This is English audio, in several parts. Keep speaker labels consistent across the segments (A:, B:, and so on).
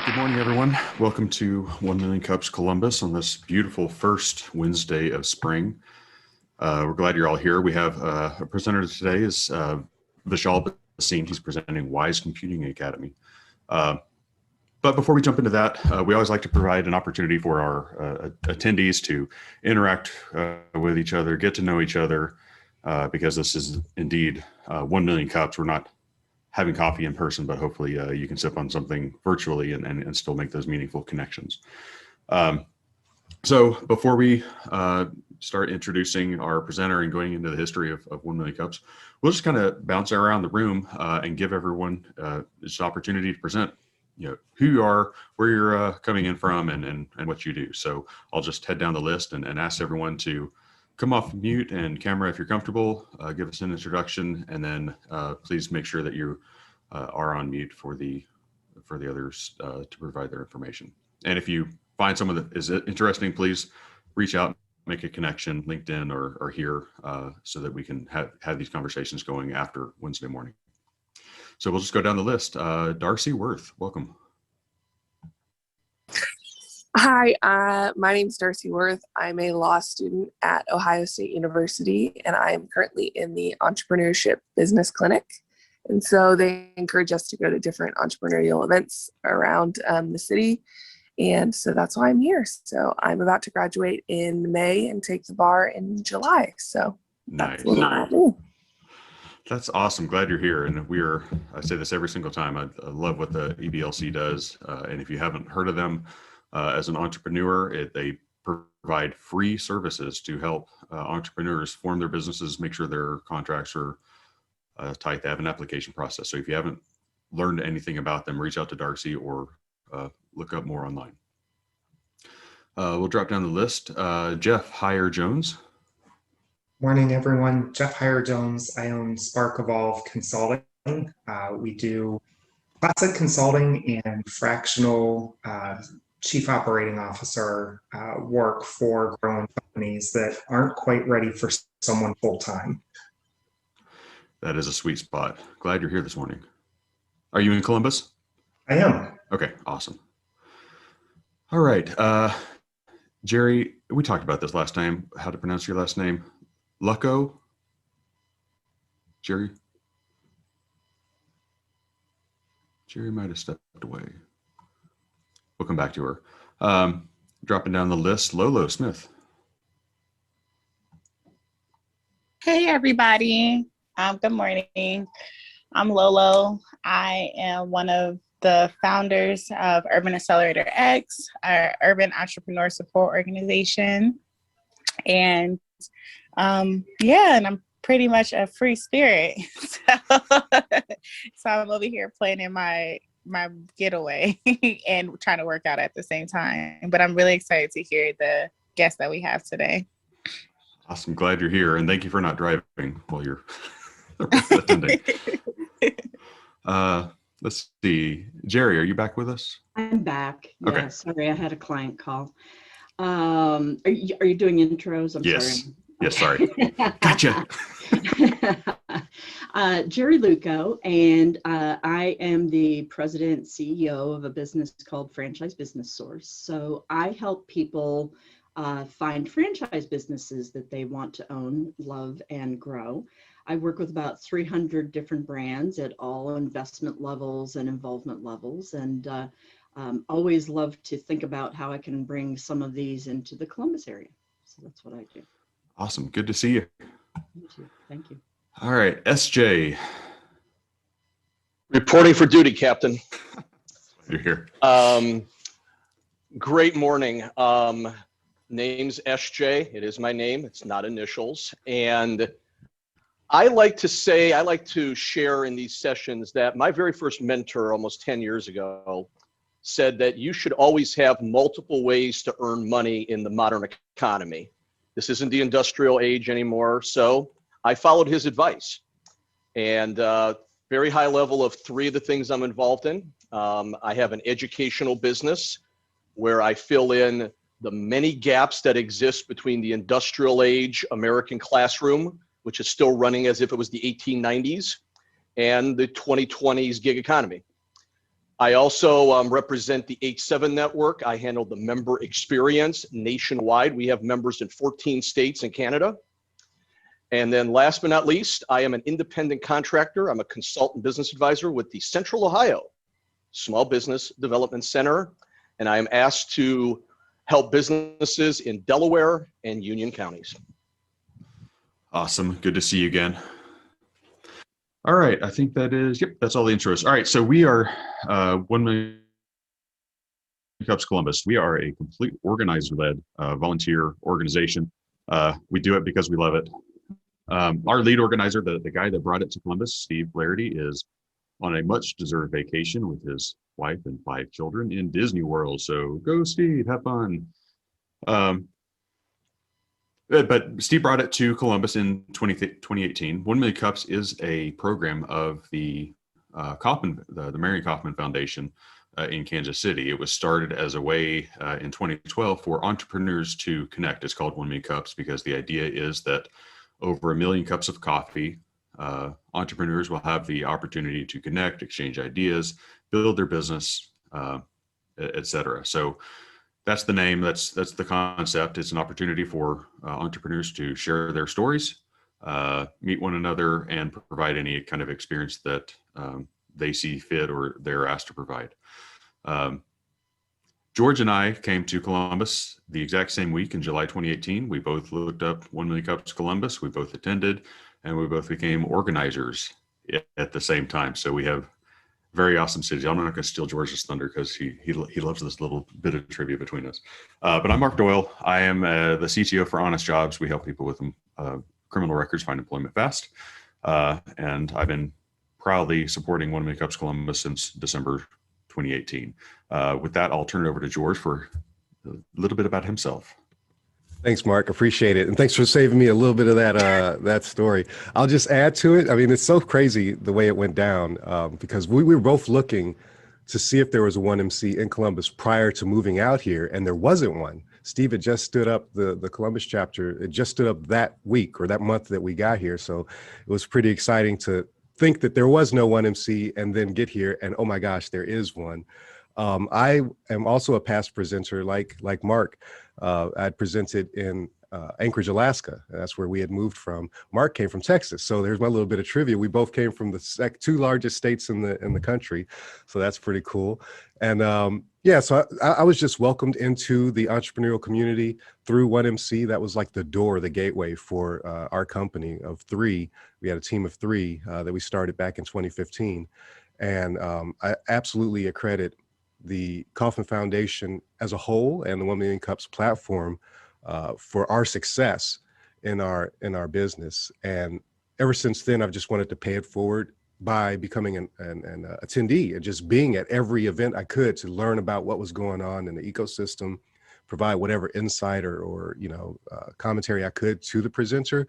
A: Good morning, everyone. Welcome to 1 Million Cups Columbus on this beautiful first Wednesday of spring. We're glad you're all here. We have a presenter today is Vishal. Bhasin. He's presenting Wize Computing Academy. But before we jump into that, we always like to provide an opportunity for our attendees to interact with each other, get to know each other, because this is indeed 1 million cups. We're not having coffee in person, but hopefully you can sip on something virtually and still make those meaningful connections. So before we start introducing our presenter and going into the history of 1 million cups, we'll just kind of bounce around the room and give everyone this opportunity to present, who you are, where you're coming in from, and what you do. So I'll just head down the list and ask everyone to come off mute and camera if you're comfortable, give us an introduction, and then please make sure that you are on mute for the others to provide their information. And if you find someone that is interesting, please reach out, make a connection, LinkedIn or here, so that we can have these conversations going after Wednesday morning. So we'll just go down the list. Darcy Worth, welcome.
B: Hi, my name is Darcy Worth. I'm a law student at Ohio State University, and I'm currently in the Entrepreneurship Business Clinic. And so they encourage us to go to different entrepreneurial events around the city. And so that's why I'm here. So I'm about to graduate in May and take the bar in July. So
A: nice. That's awesome. Glad you're here. And I say this every single time, I love what the EBLC does. And if you haven't heard of them, as an entrepreneur, they provide free services to help entrepreneurs form their businesses, make sure their contracts are tight. They have an application process. So if you haven't learned anything about them, reach out to Darcy or look up more online. We'll drop down the list. Jeff Hire Jones.
C: Morning, everyone. Jeff Hire Jones. I own Spark Evolve Consulting. We do classic consulting and fractional chief operating officer work for growing companies that aren't quite ready for someone full-time.
A: That is a sweet spot. Glad you're here this morning. Are you in Columbus?
C: I am.
A: Okay, awesome. All right. Jerry, we talked about this last time, how to pronounce your last name. Lucko? Jerry? Jerry might have stepped away. We'll come back to her. Dropping down the list, Lolo Smith.
D: Hey, everybody. Good morning. I'm Lolo. I am one of the founders of Urban Accelerator X, our urban entrepreneur support organization. And and I'm pretty much a free spirit. So I'm over here planning my getaway and trying to work out at the same time. But I'm really excited to hear the guests that we have today.
A: Awesome. Glad you're here. And thank you for not driving while you're attending. Let's see. Jerry, are you back with us?
E: I'm back.
A: Okay.
E: Yeah, sorry, I had a client call. Are you doing intros? I'm
A: yes.
E: sorry.
A: Yes, sorry. Gotcha.
E: Jerry Luco, and I am the president CEO of a business called Franchise Business Source. So I help people find franchise businesses that they want to own, love, and grow. I work with about 300 different brands at all investment levels and involvement levels, and always love to think about how I can bring some of these into the Columbus area. So that's what I do.
A: Awesome. Good to see you.
E: You too. Thank you.
A: All right. SJ.
F: Reporting for duty, Captain.
A: You're here.
F: Great morning. Name's SJ. It is my name. It's not initials. And I like to share in these sessions that my very first mentor almost 10 years ago said that you should always have multiple ways to earn money in the modern economy. This isn't the industrial age anymore. So I followed his advice, and very high level of 3 of the things I'm involved in. I have an educational business where I fill in the many gaps that exist between the industrial age American classroom, which is still running as if it was the 1890s, and the 2020s gig economy. I also represent the H7 network. I handle the member experience nationwide. We have members in 14 states and Canada. And then last but not least, I am an independent contractor. I'm a consultant business advisor with the Central Ohio Small Business Development Center. And I am asked to help businesses in Delaware and Union counties.
A: Awesome. Good to see you again. All right. I think that is, yep, that's all the intros. All right. So we are 1 Million Cups Columbus. We are a complete organizer-led volunteer organization. We do it because we love it. Our lead organizer, the guy that brought it to Columbus, Steve Flaherty, is on a much-deserved vacation with his wife and 5 children in Disney World. So go, Steve, have fun. But Steve brought it to Columbus in 2018. 1 Million Cups is a program of the Marion Kauffman Foundation in Kansas City. It was started as a way in 2012 for entrepreneurs to connect. It's called 1 Million Cups because the idea is that over 1 million cups of coffee, entrepreneurs will have the opportunity to connect, exchange ideas, build their business, et cetera. So that's the name, that's the concept. It's an opportunity for entrepreneurs to share their stories, meet one another, and provide any kind of experience that they see fit or they're asked to provide. George and I came to Columbus the exact same week in July 2018. We both looked up 1 Million Cups Columbus. We both attended, and we both became organizers at the same time. So we have very awesome cities. I'm not going to steal George's thunder because he loves this little bit of trivia between us. But I'm Mark Doyle. I am the CTO for Honest Jobs. We help people with criminal records find employment fast. And I've been proudly supporting 1 Million Cups Columbus since December 2018. With that, I'll turn it over to George for a little bit about himself.
G: Thanks, Mark. Appreciate it. And thanks for saving me a little bit of that story. I'll just add to it. I mean, it's so crazy the way it went down because we were both looking to see if there was a 1MC in Columbus prior to moving out here, and there wasn't one. Steve had just stood up the Columbus chapter. It just stood up that week or that month that we got here. So it was pretty exciting to think that there was no 1MC and then get here and, oh my gosh, there is one. I am also a past presenter like Mark. I'd presented in Anchorage, Alaska. That's where we had moved from. Mark came from Texas. So there's my little bit of trivia. We both came from the 2 largest states in the country. So that's pretty cool. And yeah, so I was just welcomed into the entrepreneurial community through 1MC. That was like the door, the gateway for our company of 3. We had a team of 3 that we started back in 2015. And I absolutely accredit the Kauffman Foundation as a whole and the 1 Million Cups platform for our success in our business. And ever since then, I've just wanted to pay it forward by becoming an attendee and just being at every event I could to learn about what was going on in the ecosystem, provide whatever insight or commentary I could to the presenter.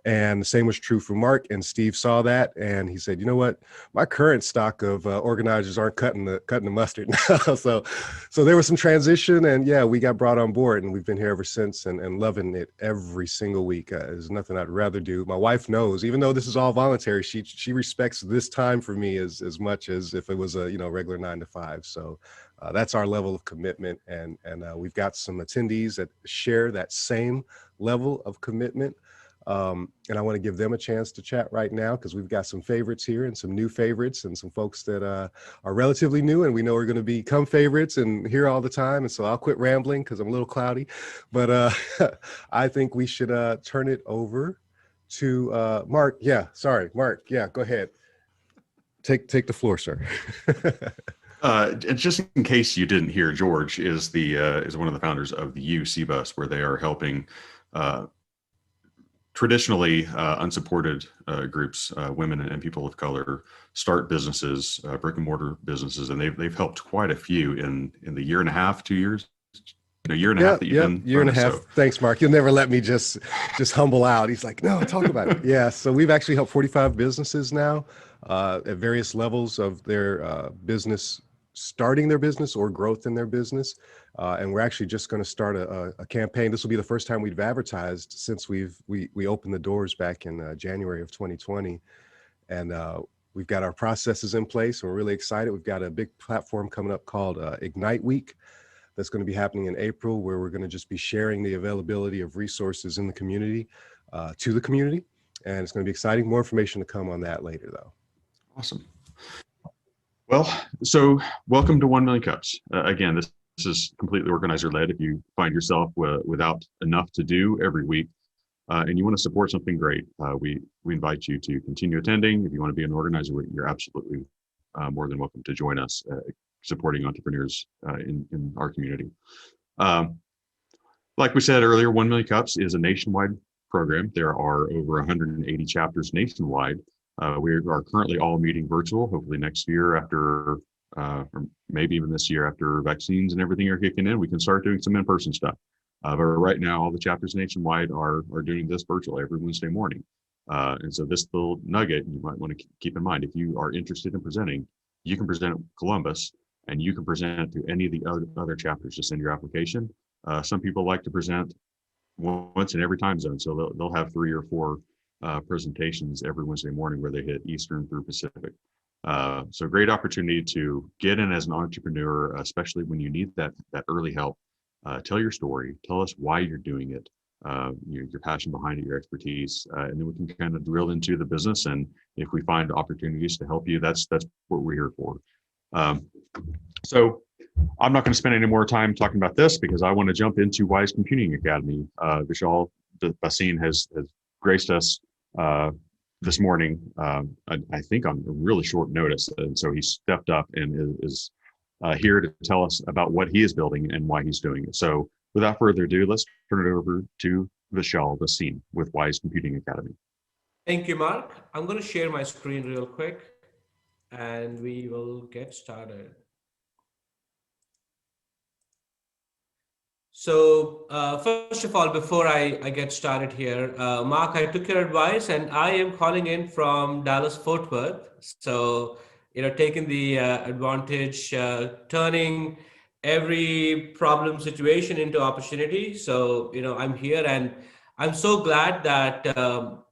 G: And the same was true for Mark, and Steve saw that and he said, you know what, my current stock of organizers aren't cutting the mustard now. so there was some transition, and yeah, we got brought on board, and we've been here ever since and loving it every single week. There's nothing I'd rather do. My wife knows, even though this is all voluntary, she respects this time for me as much as if it was a regular 9 to 5. So that's our level of commitment, and we've got some attendees that share that same level of commitment. And I want to give them a chance to chat right now because we've got some favorites here and some new favorites and some folks that are relatively new and we know are going to become favorites and here all the time. And so I'll quit rambling because I'm a little cloudy, but I think we should turn it over to Mark. Yeah, sorry, Mark. Yeah, go ahead. Take the floor, sir.
A: And just in case you didn't hear, George is one of the founders of the UC Bus, where they are helping traditionally unsupported groups, women and people of color, start businesses, brick and mortar businesses, and they've helped quite a few in the year and a half, 2 years, a year and a half that you've been
G: year and a half.
A: So.
G: Thanks, Mark. You'll never let me just humble out. He's like, no, talk about it. Yeah. So we've actually helped 45 businesses now at various levels of their business, starting their business or growth in their business. And we're actually just going to start a campaign. This will be the first time we've advertised since we opened the doors back in January of 2020. And We've got our processes in place. We're really excited. We've got a big platform coming up called Ignite Week that's going to be happening in April, where we're going to just be sharing the availability of resources in the community to the community. And it's going to be exciting. More information to come on that later, though.
A: Awesome. Well, so welcome to 1 Million Cups. Again, this is completely organizer led. If you find yourself without enough to do every week and you want to support something great, we invite you to continue attending. If you want to be an organizer, you're absolutely more than welcome to join us supporting entrepreneurs in our community. Like we said earlier, 1 Million Cups is a nationwide program. There are over 180 chapters nationwide. We are currently all meeting virtual. Hopefully next year after, or maybe even this year after vaccines and everything are kicking in, we can start doing some in-person stuff. But right now, all the chapters nationwide are doing this virtual every Wednesday morning. And so this little nugget you might want to keep in mind, if you are interested in presenting, you can present at Columbus and you can present to any of the other chapters. Just send your application. Some people like to present once in every time zone. So they'll have 3 or 4 presentations every Wednesday morning where they hit Eastern through Pacific. So great opportunity to get in as an entrepreneur, especially when you need that early help. Tell your story, tell us why you're doing it, your passion behind it, your expertise, and then we can kind of drill into the business. And if we find opportunities to help you, that's what we're here for. So I'm not going to spend any more time talking about this because I want to jump into Wize Computing Academy. Vishal Bhasin has graced us this morning, I think on a really short notice. And so he stepped up and is here to tell us about what he is building and why he's doing it. So without further ado, let's turn it over to Vishal Bhasin with Wize Computing Academy.
H: Thank you, Mark. I'm going to share my screen real quick and we will get started. So first of all, before I get started here, Mark, I took your advice and I am calling in from Dallas-Fort Worth. So, taking the advantage, turning every problem situation into opportunity. So, I'm here and I'm so glad that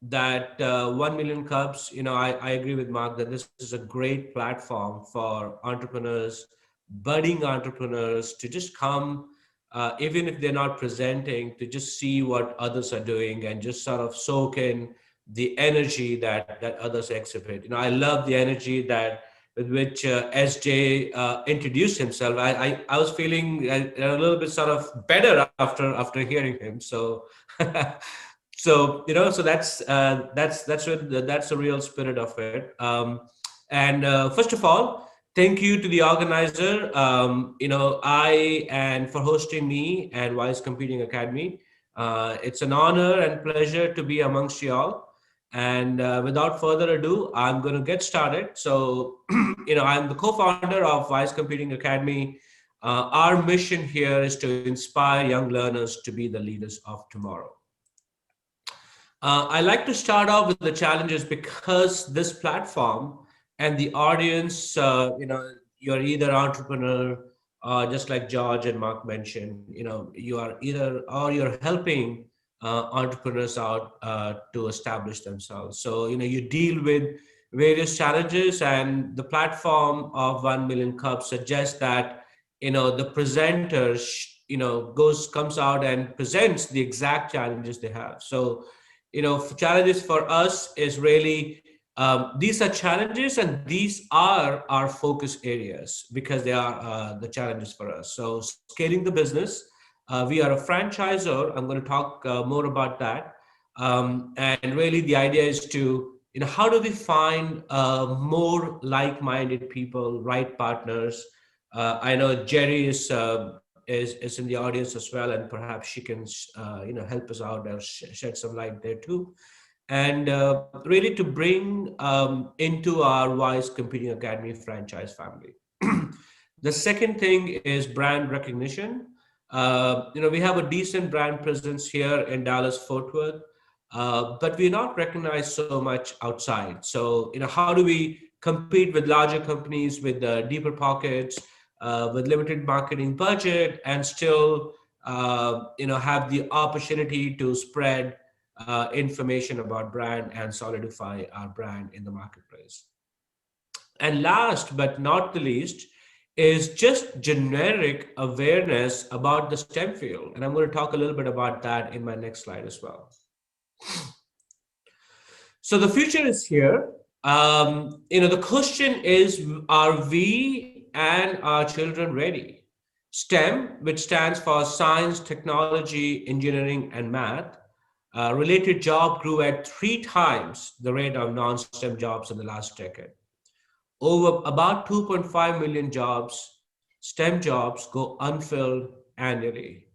H: 1 Million Cups, I agree with Mark that this is a great platform for entrepreneurs, budding entrepreneurs to just come, even if they're not presenting, to just see what others are doing and just sort of soak in the energy that others exhibit. I love the energy with which SJ introduced himself. I was feeling a little bit sort of better after hearing him. So so that's the real spirit of it. First of all, thank you to the organizer, and for hosting me and Wize Computing Academy. It's an honor and pleasure to be amongst you all. And without further ado, I'm going to get started. So, I'm the co-founder of Wize Computing Academy. Our mission here is to inspire young learners to be the leaders of tomorrow. I like to start off with the challenges because this platform and the audience, you're either entrepreneur, just like George and Mark mentioned, you are you're helping entrepreneurs out to establish themselves. So, you deal with various challenges, and the platform of 1 Million Cups suggests that, the presenter, comes out and presents the exact challenges they have. So, challenges for us is really, these are challenges and these are our focus areas because they are the challenges for us. So scaling the business, we are a franchisor. I'm going to talk more about that. And really the idea is to, how do we find more like-minded people, right partners? I know Jerry is in the audience as well, and perhaps she can, help us out or shed some light there too. And really to bring into our Wize Computing Academy franchise family. The second thing is brand recognition. We have a decent brand presence here in Dallas-Fort Worth, but we're not recognized so much outside. So, how do we compete with larger companies with deeper pockets, with limited marketing budget, and still, have the opportunity to spread information about brand and solidify our brand in the marketplace. And last but not the least is just generic awareness about the STEM field. And I'm going to talk a little bit about that in my next slide as well. So the future is here. The question is, are we and our children ready? STEM, which stands for science, technology, engineering, and math, related job grew at 3 times the rate of non-STEM jobs in the last decade. Over about 2.5 million jobs, STEM jobs, go unfilled annually.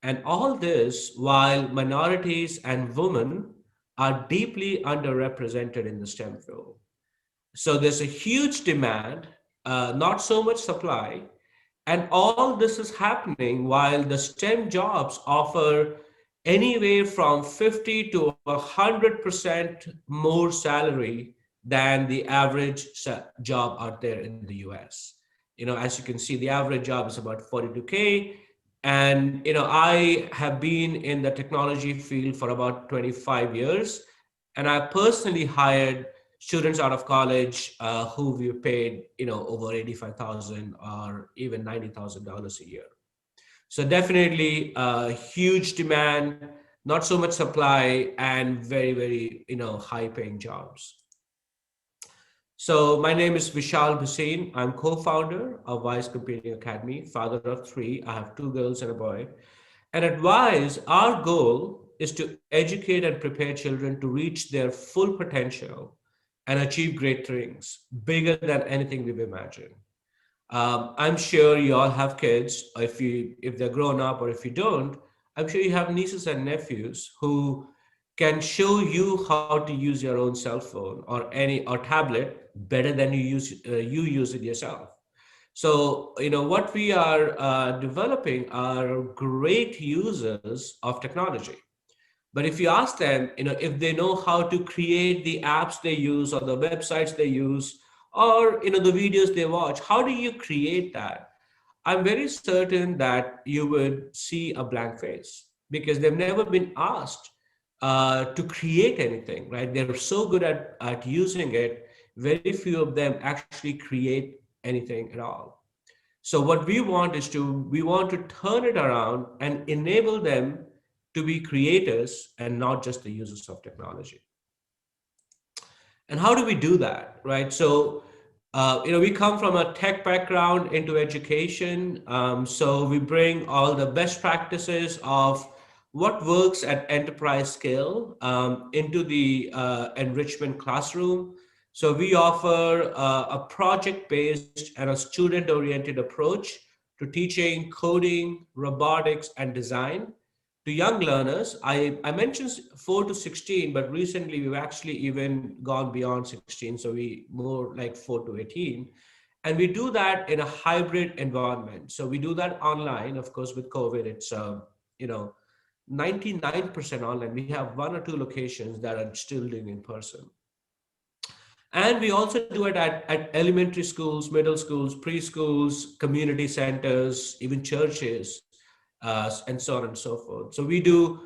H: And all this while minorities and women are deeply underrepresented in the STEM field. So there's a huge demand, not so much supply. And all this is happening while the STEM jobs offer anywhere from 50 to 100% more salary than the average job out there in the US. As you can see, the average job is about 42K. And, I have been in the technology field for about 25 years. And I personally hired students out of college who we paid, over 85,000 or even $90,000 a year. So definitely a huge demand, not so much supply, and very, very, high paying jobs. So my name is Vishal Bhasin. I'm co-founder of Wize Competing Academy, father of 3. I have 2 girls and a boy. And at Wize, our goal is to educate and prepare children to reach their full potential and achieve great things, bigger than anything we've imagined. I'm sure you all have kids. If they're grown up, or if you don't, I'm sure you have nieces and nephews who can show you how to use your own cell phone or tablet better than you use it yourself. So what we are developing are great users of technology. But if you ask them, if they know how to create the apps they use or the websites they use, or the videos they watch, how do you create that? I'm very certain that you would see a blank face because they've never been asked to create anything, right? They're so good at using it. Very few of them actually create anything at all. So what we want to turn it around and enable them to be creators and not just the users of technology. And how do we do that, right? So, we come from a tech background into education. So we bring all the best practices of what works at enterprise scale into the enrichment classroom. So we offer a project-based and a student-oriented approach to teaching coding, robotics, and design to young learners. I mentioned 4 to 16, but recently we've actually even gone beyond 16. So we more like 4 to 18. And we do that in a hybrid environment. So we do that online. Of course, with COVID, it's, 99% online. We have 1 or 2 locations that are still doing in person. And we also do it at elementary schools, middle schools, preschools, community centers, even churches, and so on and so forth. So we do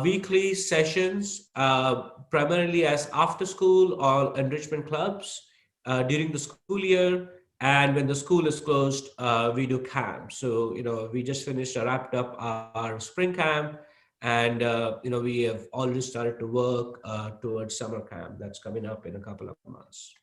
H: weekly sessions, primarily as after school or enrichment clubs during the school year. And when the school is closed, we do camp. So, we just wrapped up our spring camp. And, we have already started to work towards summer camp that's coming up in a couple of months.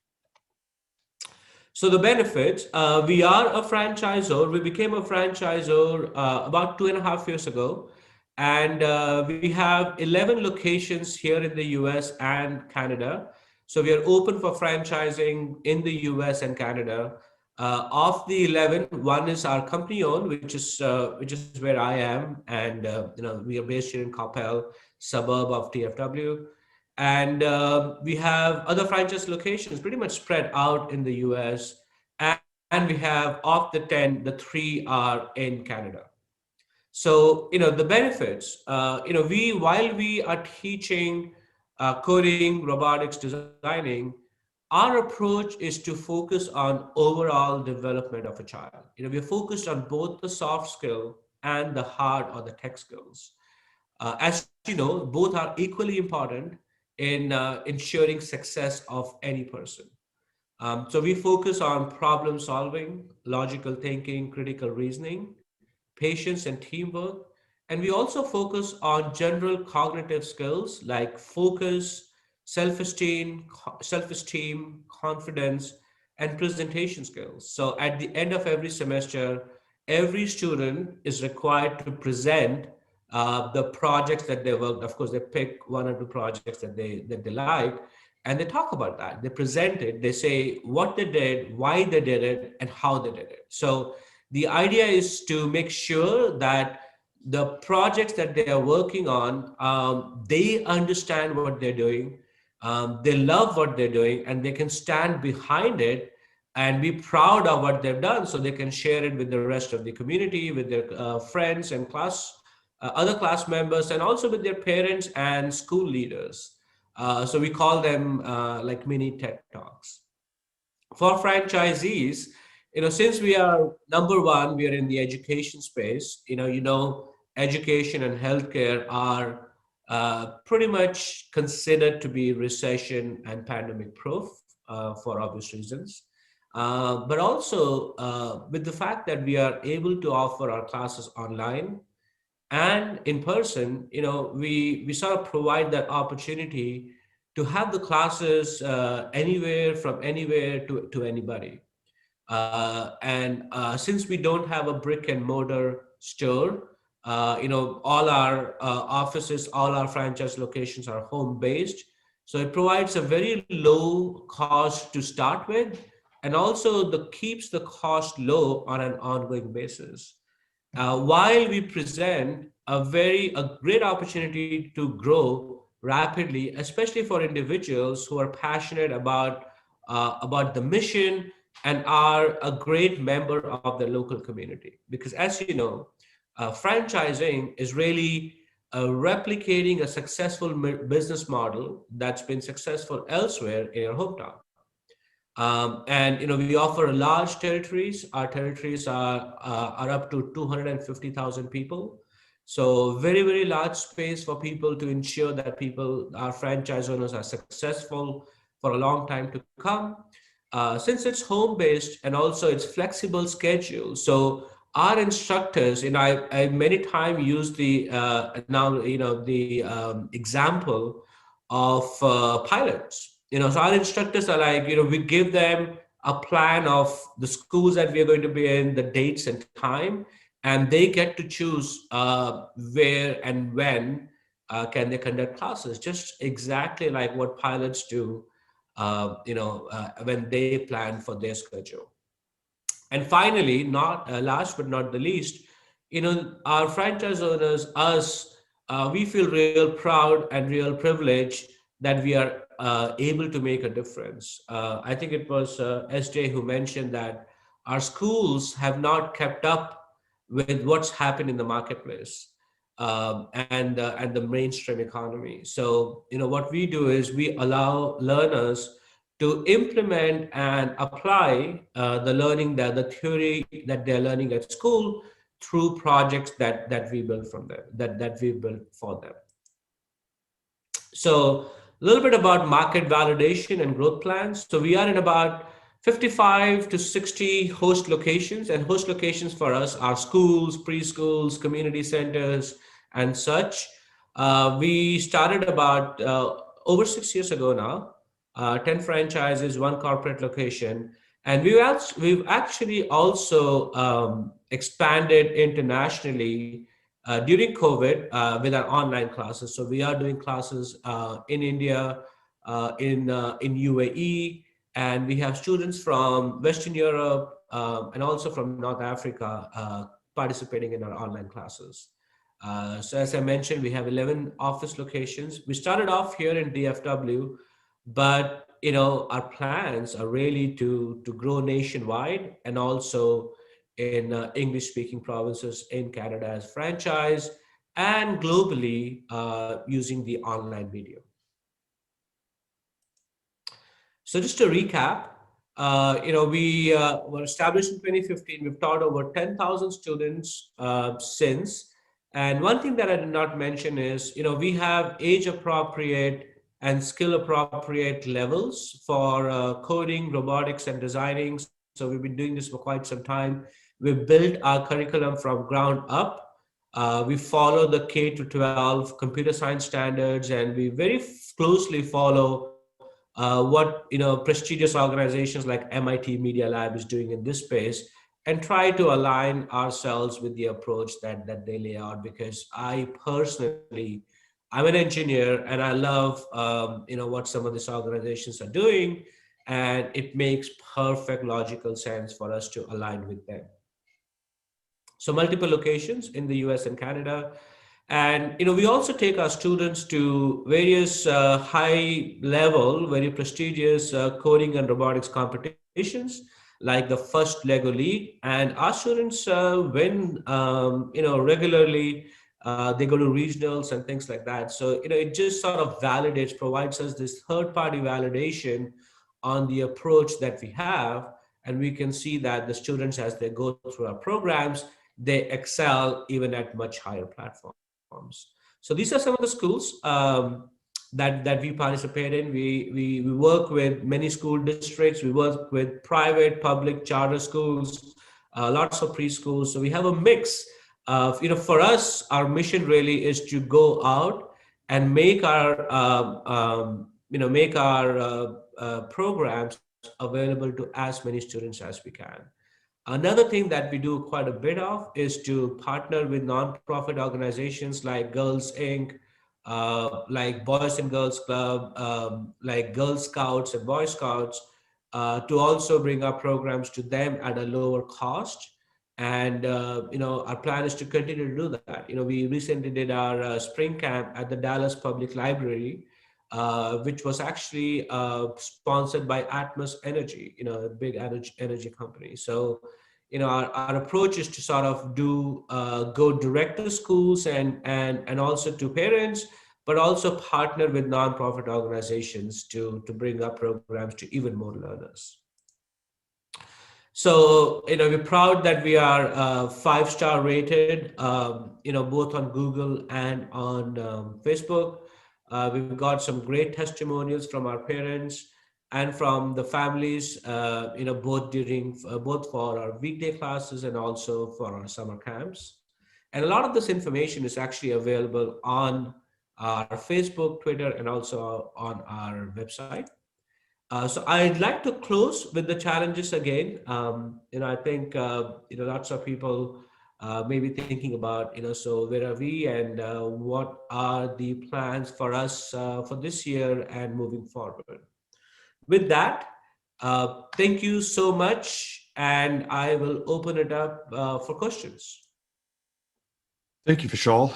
H: So the benefits, we are a franchisor. We became a franchisor about 2.5 years ago. And we have 11 locations here in the US and Canada. So we are open for franchising in the US and Canada. Of the 11, 1 is our company owned, which is where I am, and we are based here in Coppell, suburb of TFW, and we have other franchise locations pretty much spread out in the US, and we have of the 10, the 3 are in Canada. So the benefits, while we are teaching coding, robotics, designing, our approach is to focus on overall development of a child. We're focused on both the soft skill and the hard or the tech skills. As you know, both are equally important in ensuring success of any person. So we focus on problem solving, logical thinking, critical reasoning, patience and teamwork. And we also focus on general cognitive skills like focus, self-esteem, confidence, and presentation skills. So at the end of every semester, every student is required to present the projects that they worked. Of course, they pick one or two projects that they like, and they talk about that. They present it. They say what they did, why they did it, and how they did it. So the idea is to make sure that the projects that they are working on, they understand what they're doing, they love what they're doing, and they can stand behind it and be proud of what they've done, so they can share it with the rest of the community, with their friends and other class members, and also with their parents and school leaders. So we call them like mini TED Talks. For franchisees, since we are number one, we are in the education space. Education and healthcare are pretty much considered to be recession and pandemic proof for obvious reasons. But also with the fact that we are able to offer our classes online and in person, we sort of provide that opportunity to have the classes anywhere, from anywhere to anybody. And since we don't have a brick and mortar store, all our offices, all our franchise locations are home based. So it provides a very low cost to start with, and also keeps the cost low on an ongoing basis. While we present a great opportunity to grow rapidly, especially for individuals who are passionate about the mission and are a great member of the local community. Because as you know, franchising is really replicating a successful business model that's been successful elsewhere in your hometown. And we offer large territories. Our territories are up to 250,000 people. So very, very large space for people to ensure that our franchise owners are successful for a long time to come. Since it's home-based and also it's flexible schedule, so our instructors, I many times use the example of pilots. So our instructors are like, we give them a plan of the schools that we are going to be in, the dates and time, and they get to choose where and when can they conduct classes, just exactly like what pilots do, when they plan for their schedule. And finally, not last but not the least, our franchise owners, us, we feel real proud and real privileged that we are able to make a difference. I think it was SJ who mentioned that our schools have not kept up with what's happened in the marketplace and the mainstream economy. So, what we do is we allow learners to implement and apply the theory that they're learning at school through projects that we build from them, that we build for them. So a little bit about market validation and growth plans. So we are in about 55 to 60 host locations, and host locations for us are schools, preschools, community centers, and such. We started about over 6 years ago now, 10 franchises, one corporate location. And we've actually also expanded internationally during COVID with our online classes. So we are doing classes in India, in UAE, and we have students from Western Europe and also from North Africa participating in our online classes. So as I mentioned, we have 11 office locations. We started off here in DFW, but our plans are really to grow nationwide and also in English-speaking provinces in Canada as franchise, and globally using the online medium. So just to recap, we were established in 2015. We've taught over 10,000 students since. And one thing that I did not mention is, we have age-appropriate and skill appropriate levels for coding, robotics, and designing. So we've been doing this for quite some time. We've built our curriculum from ground up. We follow the K to 12 computer science standards, and we very closely follow what prestigious organizations like MIT Media Lab is doing in this space, and try to align ourselves with the approach that they lay out. Because I personally, I'm an engineer, and I love what some of these organizations are doing, and it makes perfect logical sense for us to align with them. So multiple locations in the US and Canada. And we also take our students to various high level, very prestigious coding and robotics competitions, like the first Lego League. And our students win, regularly. They go to regionals and things like that. So it just sort of validates, provides us this third-party validation on the approach that we have, and we can see that the students, as they go through our programs, they excel even at much higher platforms. So these are some of the schools that we participate in. We work with many school districts. We work with private, public, charter schools, lots of preschools. So we have a mix of, for us, our mission really is to go out and make our, programs available to as many students as we can. Another thing that we do quite a bit of is to partner with nonprofit organizations like Girls Inc., like Boys and Girls Club, like Girl Scouts and Boy Scouts, to also bring our programs to them at a lower cost. And our plan is to continue to do that. We recently did our spring camp at the Dallas Public Library, which was actually sponsored by Atmos Energy, a big energy company. So, our approach is to sort of go direct to schools and also to parents, but also partner with nonprofit organizations to bring our programs to even more learners. So, we're proud that we are 5-star rated, both on Google and on Facebook. We've got some great testimonials from our parents and from the families, both for our weekday classes and also for our summer camps. And a lot of this information is actually available on our Facebook, Twitter, and also on our website. So I'd like to close with the challenges again. I think, lots of people may be thinking about, so where are we, and what are the plans for us for this year and moving forward. With that, thank you so much, and I will open it up for questions.
A: Thank you, Vishal.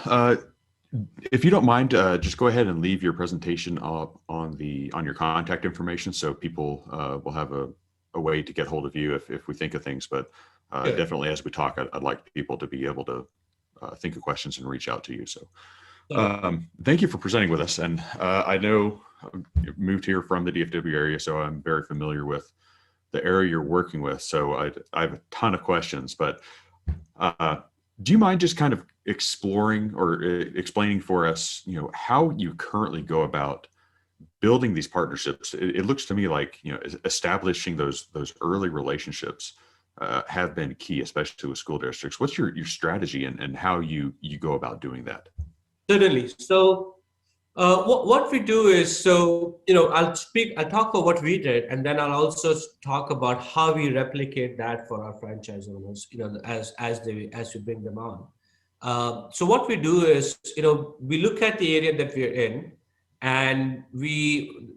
A: If you don't mind, just go ahead and leave your presentation up on your contact information, so people will have a way to get hold of you if we think of things. But definitely, as we talk, I'd like people to be able to think of questions and reach out to you. So thank you for presenting with us. And I know you moved here from the DFW area, so I'm very familiar with the area you're working with. So I have a ton of questions, but do you mind just kind of exploring or explaining for us, how you currently go about building these partnerships? It looks to me like, establishing those early relationships have been key, especially with school districts. What's your strategy and how you go about doing that?
H: Certainly. So what we do is, I'll talk about what we did, and then I'll also talk about how we replicate that for our franchise owners, as we bring them on. So what we do is, we look at the area that we're in, and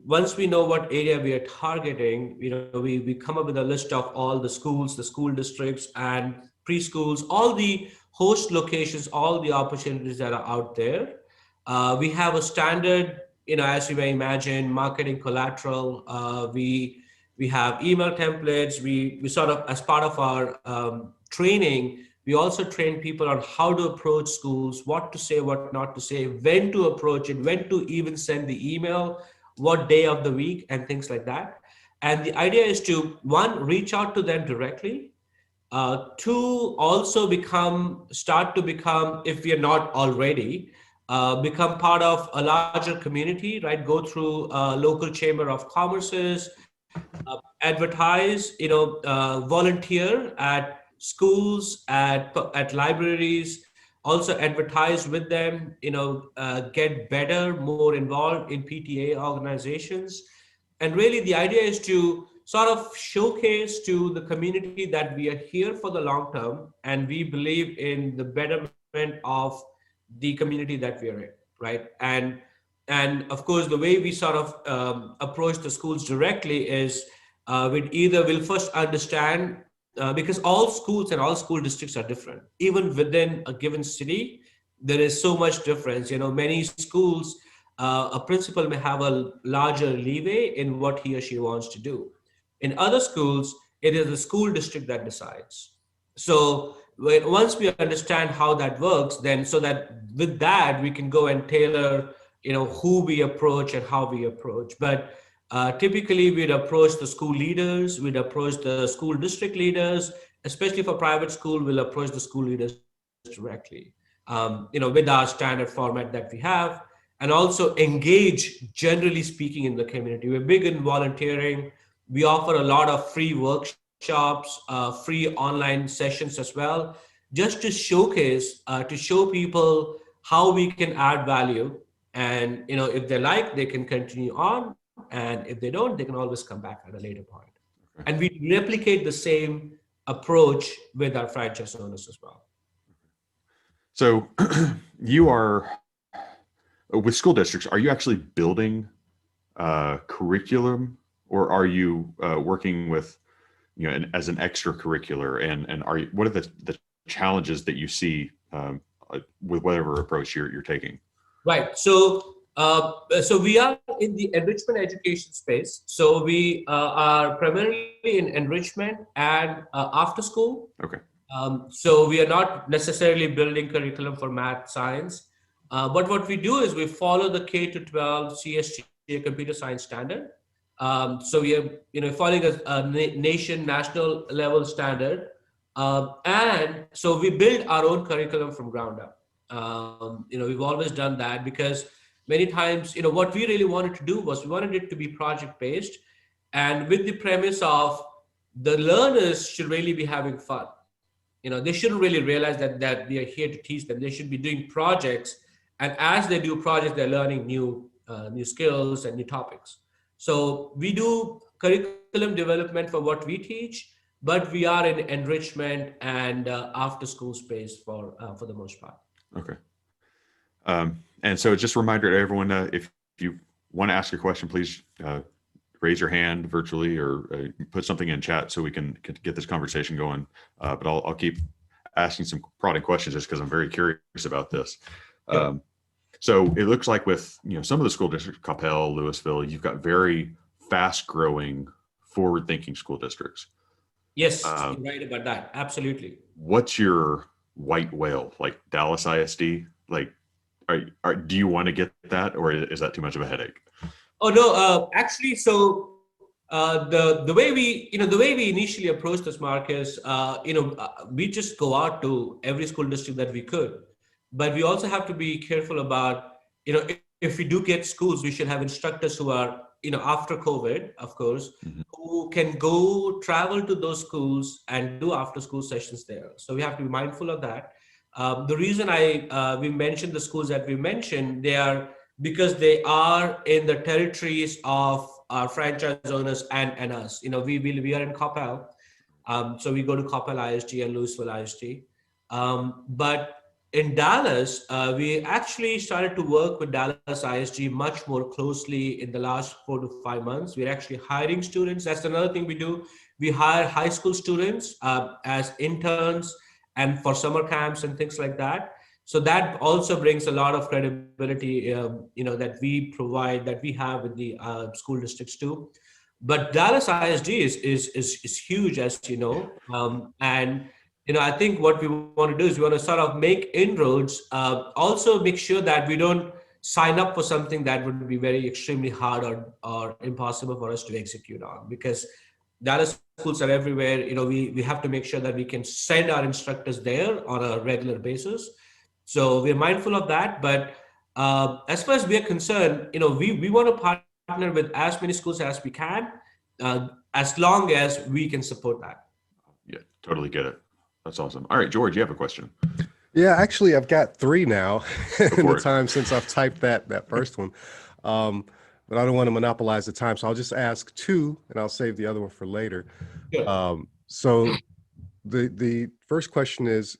H: once we know what area we are targeting, we come up with a list of all the schools, the school districts, and preschools, all the host locations, all the opportunities that are out there. We have a standard, as you may imagine, marketing collateral. We have email templates. We sort of, as part of our training, we also train people on how to approach schools, what to say, what not to say, when to approach it, when to even send the email, what day of the week, and things like that. And the idea is to, one, reach out to them directly. Two, also start to become, if we are not already, become part of a larger community, right? Go through local chamber of commerces, advertise, volunteer at schools, at libraries, also advertise with them, get better, more involved in PTA organizations. And really the idea is to sort of showcase to the community that we are here for the long term and we believe in the betterment of the community that we are in, right? And of course, the way we sort of approach the schools directly is we'll first understand because all schools and all school districts are different. Even within a given city, there is so much difference. Many schools, a principal may have a larger leeway in what he or she wants to do. In other schools, it is the school district that decides. So once we understand how that works, then so that with that we can go and tailor, who we approach and how we approach. But typically we'd approach the school leaders, we'd approach the school district leaders, especially for private school, we'll approach the school leaders directly, with our standard format that we have, and also engage, generally speaking, in the community. We're big in volunteering. We offer a lot of free workshops, free online sessions as well, just to showcase, to show people how we can add value. And, if they like, they can continue on. And if they don't, they can always come back at a later point. And we replicate the same approach with our franchise owners as well.
A: So you are, with school districts, are you actually building curriculum, or are you working with, as an extracurricular? And what are the challenges that you see with whatever approach you're taking?
H: Right. So we are in the enrichment education space. So we are primarily in enrichment and after school.
A: Okay.
H: So we are not necessarily building curriculum for math, science. But what we do is we follow the K-12 CSTA computer science standard. So we are, following a national level standard. And so we build our own curriculum from ground up. We've always done that because many times, what we really wanted to do was we wanted it to be project-based, and with the premise of the learners should really be having fun. They shouldn't really realize that we are here to teach them. They should be doing projects, and as they do projects, they're learning new skills and new topics. So we do curriculum development for what we teach, but we are in enrichment and after-school space for the most part.
A: Okay. And so just a reminder to everyone, if you want to ask a question, please raise your hand virtually or put something in chat so we can get this conversation going. But I'll keep asking some prodding questions just because I'm very curious about this. So it looks like with some of the school districts, Coppell, Louisville, you've got very fast growing, forward thinking school districts.
H: Yes, you're right about that. Absolutely.
A: What's your white whale, like Dallas ISD? Like, do you want to get that, or is that too much of a headache?
H: Oh no, actually, so the way we initially approached this, Marcus, we just go out to every school district that we could, but we also have to be careful about, if we do get schools, we should have instructors who are, after COVID, of course, who can go travel to those schools and do after school sessions there. So we have to be mindful of that. The reason we mentioned the schools that we mentioned, they are because they are in the territories of our franchise owners and us. We are in Coppell, so we go to Coppell ISD and Louisville ISD. But in Dallas, we actually started to work with Dallas ISD much more closely in the last 4 to 5 months. We're actually hiring students. That's another thing we do. We hire high school students as interns and for summer camps and things like that. So that also brings a lot of credibility, that we provide, that we have with the school districts too. But Dallas ISD is huge, as you know, and I think what we want to do is we want to sort of make inroads, also make sure that we don't sign up for something that would be very extremely hard or impossible for us to execute on, because Dallas schools are everywhere. We have to make sure that we can send our instructors there on a regular basis. So we're mindful of that, but as far as we are concerned, we want to partner with as many schools as we can, as long as we can support that.
A: Yeah, totally get it. That's awesome. All right, George, you have a question.
G: Yeah, actually, I've got three now in the
A: it.
G: time since I've typed that first one. But I don't want to monopolize the time, so I'll just ask two, and I'll save the other one for later.
H: Sure.
G: So the first question is,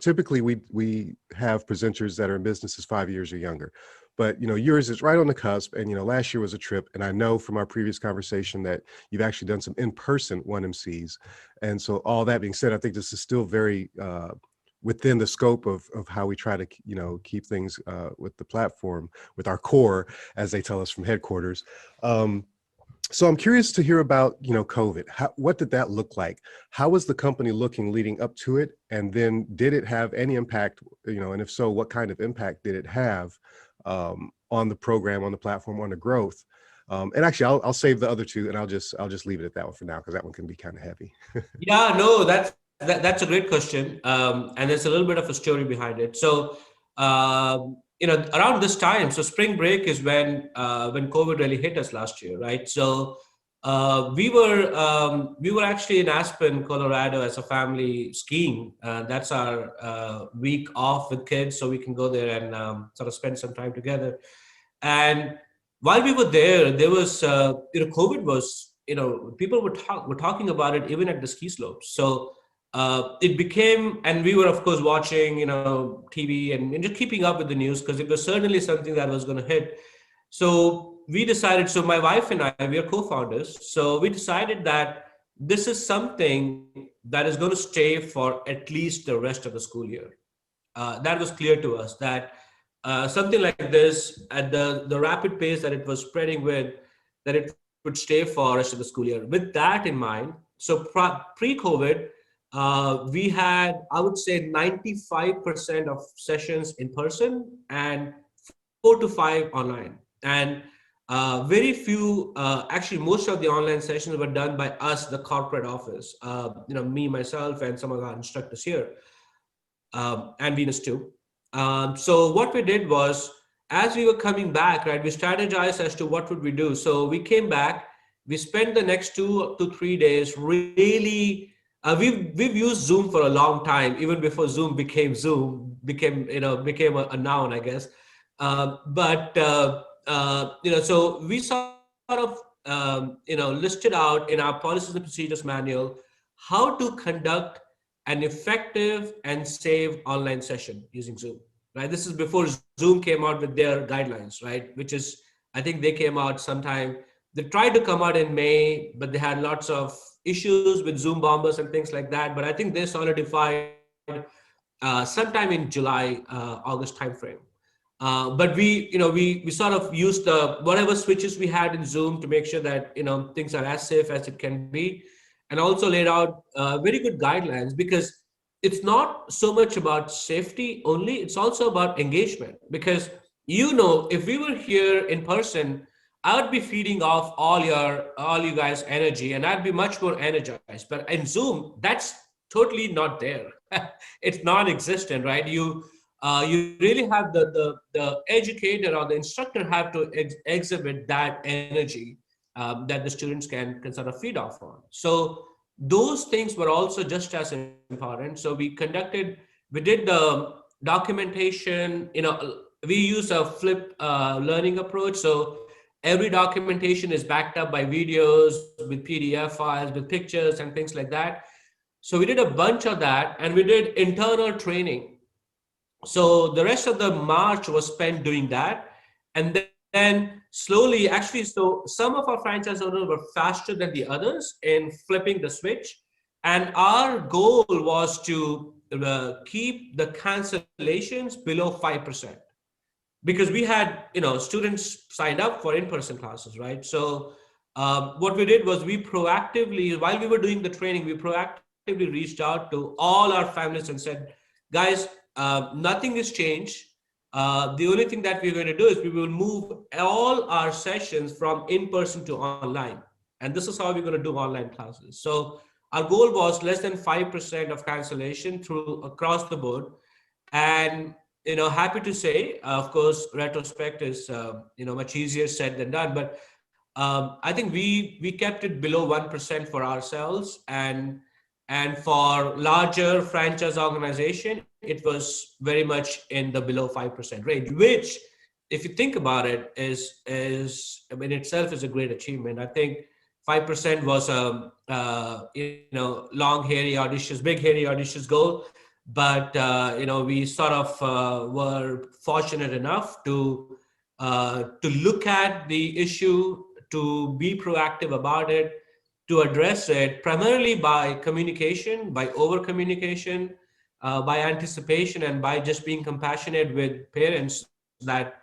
G: typically we have presenters that are in businesses 5 years or younger, but yours is right on the cusp. And last year was a trip, and I know from our previous conversation that you've actually done some in-person 1MCs. And so all that being said, I think this is still very within the scope of how we try to keep things with the platform, with our core, as they tell us from headquarters. So I'm curious to hear about, COVID. What did that look like? How was the company looking leading up to it? And then did it have any impact, and if so, what kind of impact did it have on the program, on the platform, on the growth? And actually, I'll save the other two, and I'll just leave it at that one for now, because that one can be kind of heavy.
H: Yeah, no, that's a great question. And there's a little bit of a story behind it. So, around this time, so spring break is when COVID really hit us last year, right? So we were actually in Aspen, Colorado, as a family skiing. That's our week off with kids, so we can go there and sort of spend some time together. And while we were there was COVID was, people were talking about it even at the ski slopes. So it became, and we were of course watching, TV and just keeping up with the news, because it was certainly something that was going to hit. So we decided, so my wife and I, we are co-founders. So we decided that this is something that is going to stay for at least the rest of the school year. That was clear to us, that something like this at the rapid pace that it was spreading with, that it would stay for the rest of the school year. With that in mind, so pre-COVID, we had, I would say, 95% of sessions in person and 4 to 5 online. And very few, actually most of the online sessions were done by us, the corporate office, me, myself, and some of our instructors here, and Venus too. So what we did was, as we were coming back, right, we strategized as to what would we do. So we came back, we spent the next 2 to 3 days really, we've used Zoom for a long time, even before Zoom became a noun, I guess. So we sort of, listed out in our policies and procedures manual how to conduct an effective and safe online session using Zoom, right? This is before Zoom came out with their guidelines, right? Which is, I think they came out sometime, they tried to come out in May, but they had lots of issues with Zoom bombers and things like that. But I think they solidified sometime in July, August timeframe. But we sort of used whatever switches we had in Zoom to make sure that, things are as safe as it can be, and also laid out very good guidelines, because it's not so much about safety only, it's also about engagement. Because, if we were here in person, I would be feeding off all you guys' energy, and I'd be much more energized. But in Zoom, that's totally not there. It's non-existent, right? You really have the educator or the instructor have to exhibit that energy that the students can sort of feed off on. So those things were also just as important. So we did the documentation, we use a flip learning approach. So every documentation is backed up by videos, with PDF files, with pictures and things like that. So we did a bunch of that, and we did internal training. So the rest of the March was spent doing that. And then slowly, actually, so some of our franchise owners were faster than the others in flipping the switch. And our goal was to keep the cancellations below 5%. Because we had, students signed up for in-person classes, right? So what we did was, we proactively, while we were doing the training, we proactively reached out to all our families and said, guys, nothing has changed. The only thing that we're going to do is we will move all our sessions from in-person to online. And this is how we're going to do online classes. So our goal was less than 5% of cancellation across the board. And happy to say, of course, retrospect is, much easier said than done, but I think we kept it below 1% for ourselves, and for larger franchise organization, it was very much in the below 5% range, which, if you think about it, is in itself is a great achievement. I think 5% was a long, hairy, audacious, big, hairy, audacious goal, but we sort of were fortunate enough to look at the issue, to be proactive about it, to address it primarily by communication, by over communication, by anticipation, and by just being compassionate with parents that,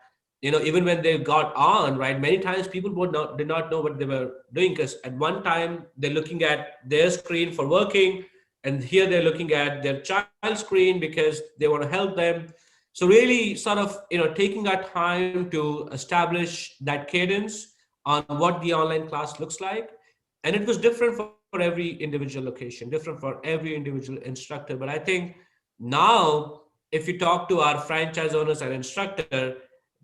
H: even when they got on, right, many times people did not know what they were doing, because at one time they're looking at their screen for working, and here they're looking at their child's screen because they want to help them. So really sort of, taking our time to establish that cadence on what the online class looks like. And it was different for every individual location, different for every individual instructor. But I think now, if you talk to our franchise owners and instructor,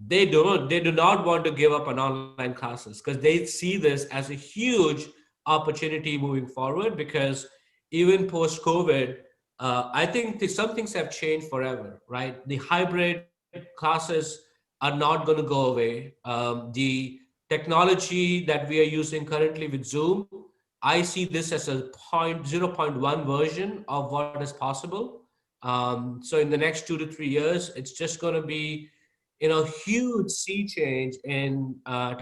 H: they do not want to give up on online classes, because they see this as a huge opportunity moving forward. Because even post COVID, I think some things have changed forever, right? The hybrid classes are not going to go away. The technology that we are using currently with Zoom, I see this as a 0.1 version of what is possible. So in the next 2 to 3 years, it's just going to be, huge sea change in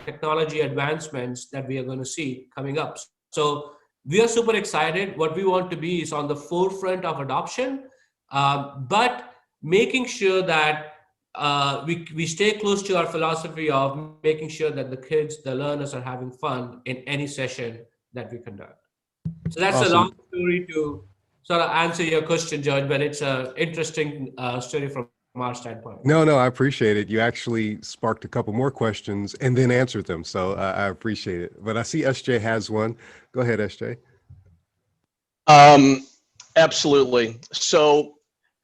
H: technology advancements that we are going to see coming up. So we are super excited. What we want to be is on the forefront of adoption, but making sure that we stay close to our philosophy of making sure that the kids, the learners, are having fun in any session that we conduct. So that's a
G: Awesome.
H: long story to sort of answer your question, George, but it's an interesting story from our standpoint.
G: No, I appreciate it. You actually sparked a couple more questions and then answered them. So I appreciate it. But I see SJ has one. Go ahead, SJ.
F: Absolutely. So,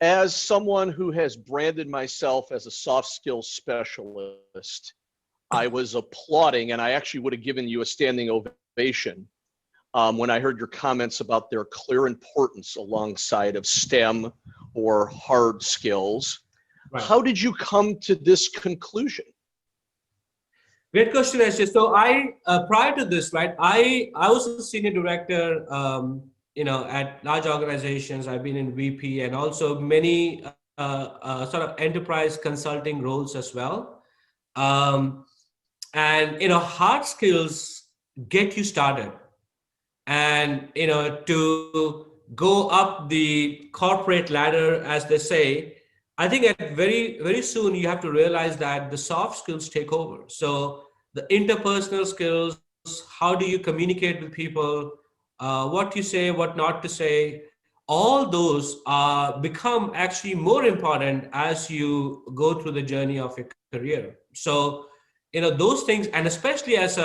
F: as someone who has branded myself as a soft skills specialist, I was applauding, and I actually would have given you a standing ovation when I heard your comments about their clear importance alongside of STEM or hard skills. Right. How did you come to this conclusion?
H: Great question, SJ. So I, prior to this, right, I was a senior director, at large organizations. I've been in VP and also many sort of enterprise consulting roles as well. And, hard skills get you started. And, to go up the corporate ladder, as they say, I think very, very soon you have to realize that the soft skills take over. So the interpersonal skills, how do you communicate with people, what you say, what not to say, all those become actually more important as you go through the journey of your career. So, those things, and especially as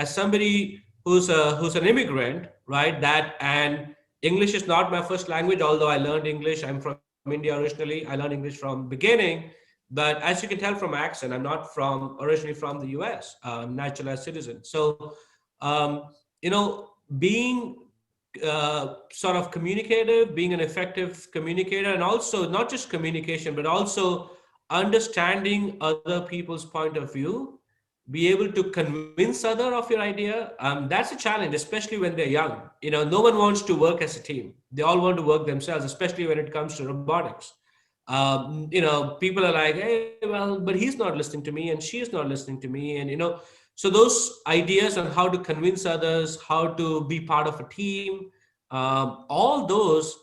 H: somebody who's an immigrant, right? And English is not my first language, although I learned English. I'm from India originally. I learned English from beginning, but as you can tell from accent, I'm not originally from the US, naturalized citizen. So, being sort of communicative, being an effective communicator, and also not just communication, but also understanding other people's point of view, be able to convince other of your idea. That's a challenge, especially when they're young. No one wants to work as a team. They all want to work themselves, especially when it comes to robotics. People are like, hey, well, but he's not listening to me and she's not listening to me. And, so those ideas on how to convince others, how to be part of a team, all those,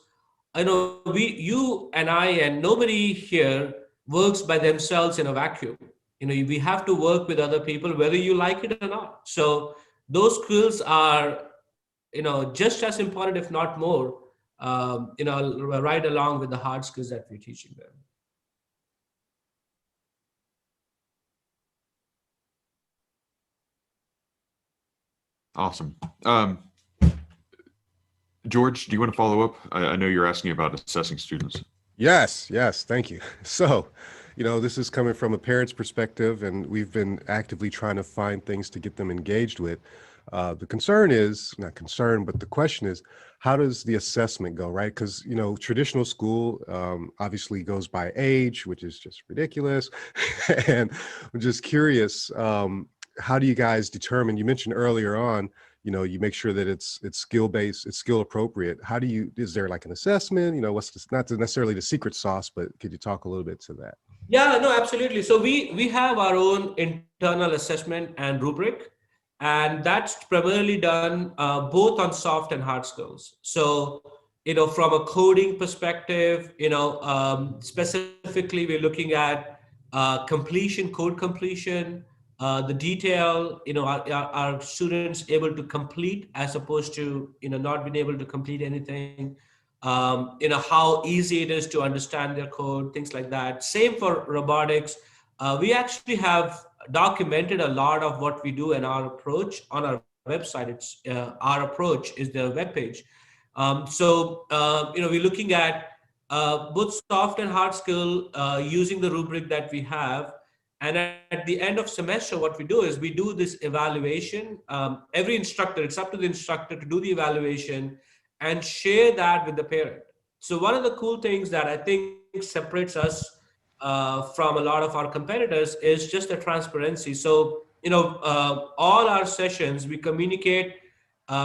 H: you and I and nobody here works by themselves in a vacuum. We have to work with other people, whether you like it or not. So those skills are, just as important, if not more, right along with the hard skills that we're teaching them.
A: Awesome. George, do you want to follow up? I know you're asking about assessing students.
G: Yes, yes, thank you. So, this is coming from a parent's perspective, and we've been actively trying to find things to get them engaged with. The concern is not concern, but the question is, how does the assessment go, right? Because, traditional school obviously goes by age, which is just ridiculous. And I'm just curious, how do you guys determine, you mentioned earlier on, you make sure that it's skill based, it's skill appropriate. How do you, is there like an assessment, what's this, not necessarily the secret sauce, but could you talk a little bit to that?
H: Yeah, no, absolutely. So we have our own internal assessment and rubric, and that's primarily done both on soft and hard skills. So, from a coding perspective, specifically we're looking at completion, code completion, the detail, are students able to complete as opposed to, not being able to complete anything? How easy it is to understand their code, things like that. Same for robotics. We actually have documented a lot of what we do and our approach on our website. It's our approach is the webpage. We're looking at both soft and hard skill using the rubric that we have. And at the end of semester, what we do is we do this evaluation. Every instructor, it's up to the instructor to do the evaluation and share that with the parent. So one of the cool things that I think separates us from a lot of our competitors is just the transparency. So, all our sessions, we communicate